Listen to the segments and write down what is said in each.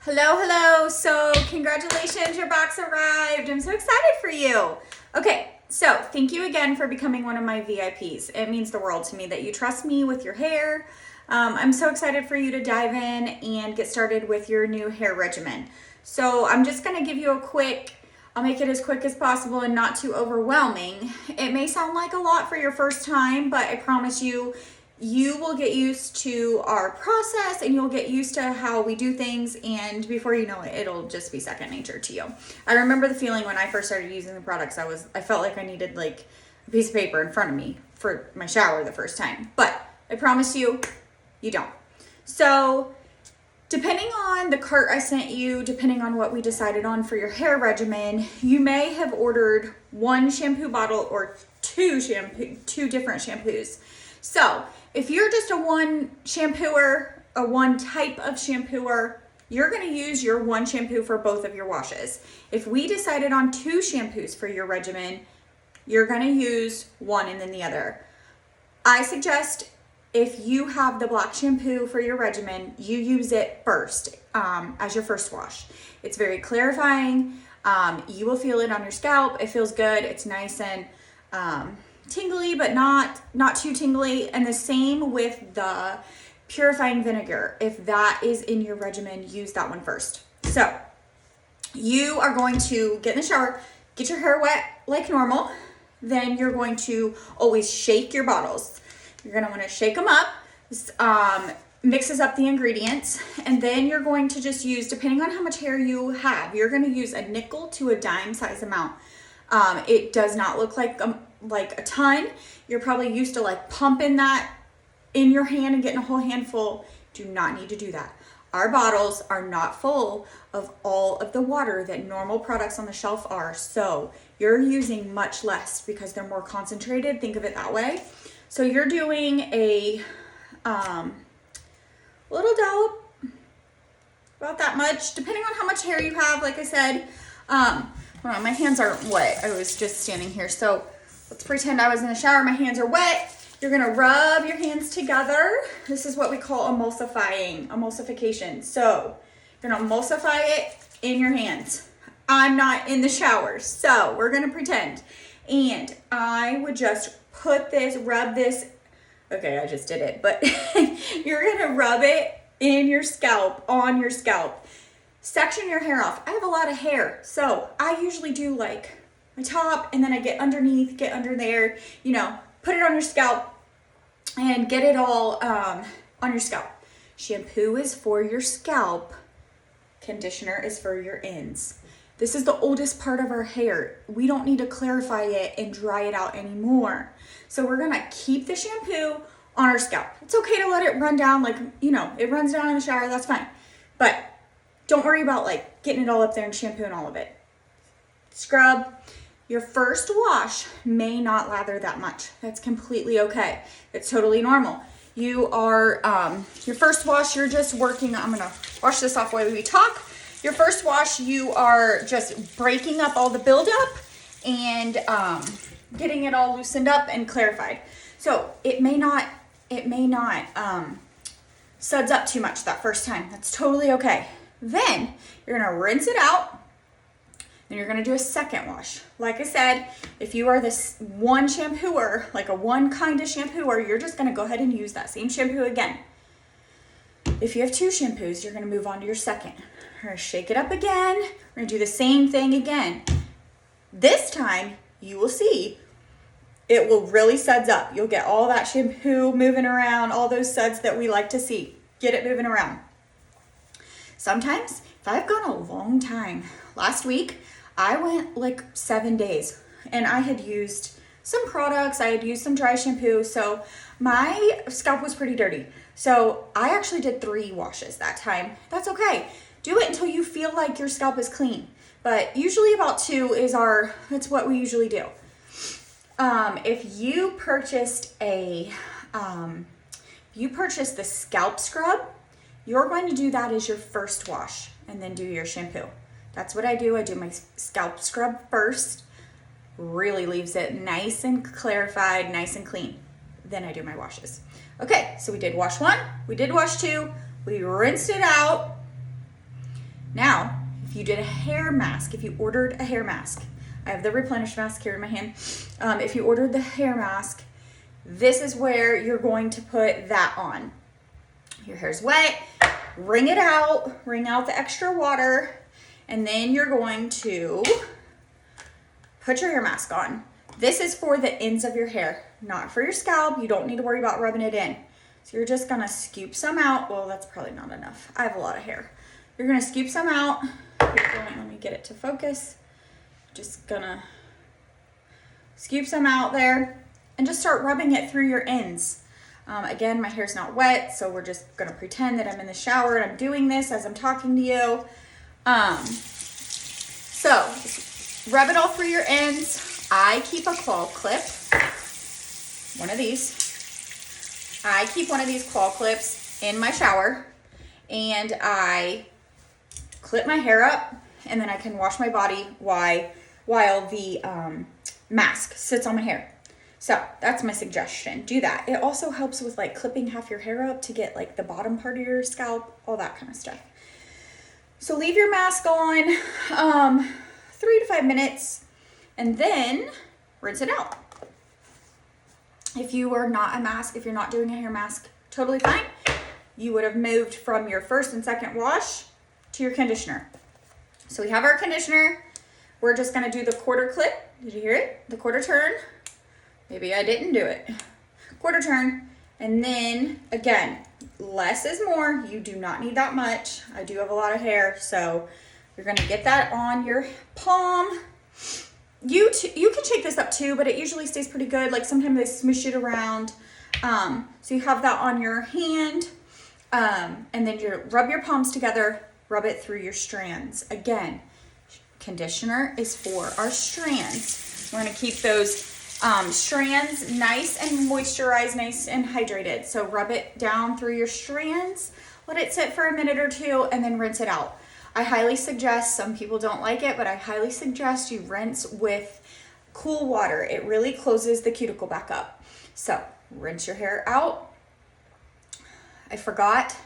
Hello, hello. So congratulations, your box arrived. I'm so excited for you. Okay, so thank you again for becoming one of my VIPs. It means the world to me that you trust me with your hair. I'm so excited for you to dive in and get started with your new hair regimen. So I'm just gonna give you I'll make it as quick as possible and not too overwhelming. It may sound like a lot for your first time, but I promise you, you will get used to our process and you'll get used to how we do things, and before you know it, it'll just be second nature to you. I remember the feeling when I first started using the products. I felt like I needed like a piece of paper in front of me for my shower the first time, but I promise you, you don't. So depending on the cart I sent you, depending on what we decided on for your hair regimen, you may have ordered one shampoo bottle or two different shampoos. So if you're just a one shampooer, a one type of shampooer, you're gonna use your one shampoo for both of your washes. If we decided on two shampoos for your regimen, you're gonna use one and then the other. I suggest if you have the black shampoo for your regimen, you use it first as your first wash. It's very clarifying. You will feel it on your scalp. It feels good. It's nice and tingly, but not too tingly. And the same with the purifying vinegar. If that is in your regimen, use that one first. So you are going to get in the shower, get your hair wet like normal. Then you're going to always shake your bottles. You're gonna wanna shake them up. This mixes up the ingredients. And then you're going to just use, depending on how much hair you have, you're gonna use a nickel to a dime size amount. It does not look like a ton. You're probably used to like pumping that in your hand and getting a whole handful. Do not need to do that. Our bottles are not full of all of the water that normal products on the shelf are. So you're using much less because they're more concentrated. Think of it that way. So you're doing a little dollop, about that much, depending on how much hair you have. Like I said, hold on, my hands aren't wet. I was just standing here. So let's pretend I was in the shower. My hands are wet. You're gonna rub your hands together. This is what we call emulsification. So you're gonna emulsify it in your hands. I'm not in the shower, so we're gonna pretend. And I would just rub this. Okay, I just did it, but you're gonna rub it in your scalp, on your scalp. Section your hair off. I have a lot of hair, so I usually do like my top and then I get underneath, get under there, put it on your scalp and get it all on your scalp. Shampoo is for your scalp. Conditioner is for your ends. This is the oldest part of our hair. We don't need to clarify it and dry it out anymore. So we're gonna keep the shampoo on our scalp. It's okay to let it run down, it runs down in the shower, that's fine. But don't worry about like getting it all up there and shampooing all of it. Scrub. Your first wash may not lather that much. That's completely okay. It's totally normal. You are, your first wash, you're just working, I'm gonna wash this off while we talk. Your first wash, you are just breaking up all the buildup and getting it all loosened up and clarified. So it may not suds up too much that first time. That's totally okay. Then you're gonna rinse it out. Then you're gonna do a second wash. Like I said, if you are this one shampooer, like a one kind of shampooer, you're just gonna go ahead and use that same shampoo again. If you have two shampoos, you're gonna move on to your second. We're gonna shake it up again. We're gonna do the same thing again. This time, you will see, it will really suds up. You'll get all that shampoo moving around, all those suds that we like to see. Get it moving around. Sometimes, if I've gone a long time, last week, I went like 7 days and I had used some products, I had used some dry shampoo, so my scalp was pretty dirty. So I actually did 3 washes that time. That's okay. Do it until you feel like your scalp is clean. But usually about 2 that's what we usually do. If you purchased the scalp scrub, you're going to do that as your first wash and then do your shampoo. That's what I do. I do my scalp scrub first. Really leaves it nice and clarified, nice and clean. Then I do my washes. Okay, so we did wash 1, we did wash 2, we rinsed it out. Now, if you did a hair mask, if you ordered a hair mask, I have the Replenish mask here in my hand. If you ordered the hair mask, this is where you're going to put that on. Your hair's wet, wring it out, wring out the extra water, and then you're going to put your hair mask on. This is for the ends of your hair, not for your scalp. You don't need to worry about rubbing it in. So you're just gonna scoop some out. Well, that's probably not enough. I have a lot of hair. You're gonna scoop some out. Let me get it to focus. Just gonna scoop some out there and just start rubbing it through your ends. Again, my hair's not wet, so we're just gonna pretend that I'm in the shower and I'm doing this as I'm talking to you. So rub it all through your ends. I keep a claw clip, one of these. I keep one of these claw clips in my shower, and I clip my hair up, and then I can wash my body while the mask sits on my hair. So that's my suggestion. Do that. It also helps with like clipping half your hair up to get like the bottom part of your scalp, all that kind of stuff. So leave your mask on 3 to 5 minutes, and then rinse it out. If you are not a mask, if you're not doing a hair mask, totally fine. You would have moved from your first and second wash to your conditioner. So we have our conditioner. We're just gonna do the quarter clip. Did you hear it? The quarter turn. Maybe I didn't do it. Quarter turn. And then again, less is more. You do not need that much. I do have a lot of hair, so you're gonna get that on your palm. You can shake this up too, but it usually stays pretty good. Like sometimes they smush it around. So you have that on your hand. And then you rub your palms together, rub it through your strands. Again, conditioner is for our strands. We're gonna keep those strands nice and moisturized, nice and hydrated. So rub it down through your strands, let it sit for a minute or two, and then rinse it out. I highly suggest, some people don't like it, but I highly suggest you rinse with cool water. It really closes the cuticle back up. So rinse your hair out. I forgot,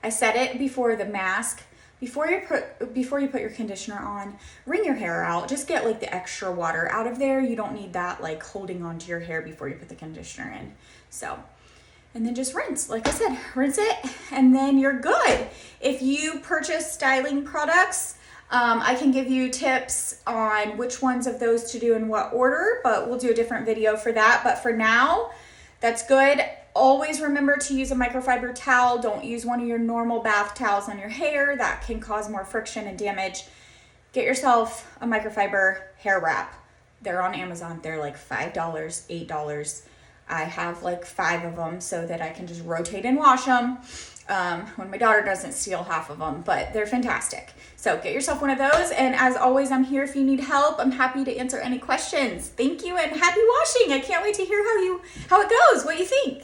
I said it before the mask. Before you put your conditioner on, wring your hair out. Just get like the extra water out of there. You don't need that like holding onto your hair before you put the conditioner in. So, and then just rinse. Like I said, rinse it, and then you're good. If you purchase styling products, I can give you tips on which ones of those to do in what order, but we'll do a different video for that. But for now, that's good. Always remember to use a microfiber towel. Don't use one of your normal bath towels on your hair. That can cause more friction and damage. Get yourself a microfiber hair wrap. They're on Amazon. They're like $5, $8. I have like 5 of them so that I can just rotate and wash them when my daughter doesn't steal half of them, but they're fantastic. So get yourself one of those. And as always, I'm here if you need help. I'm happy to answer any questions. Thank you and happy washing. I can't wait to hear how it goes, what you think.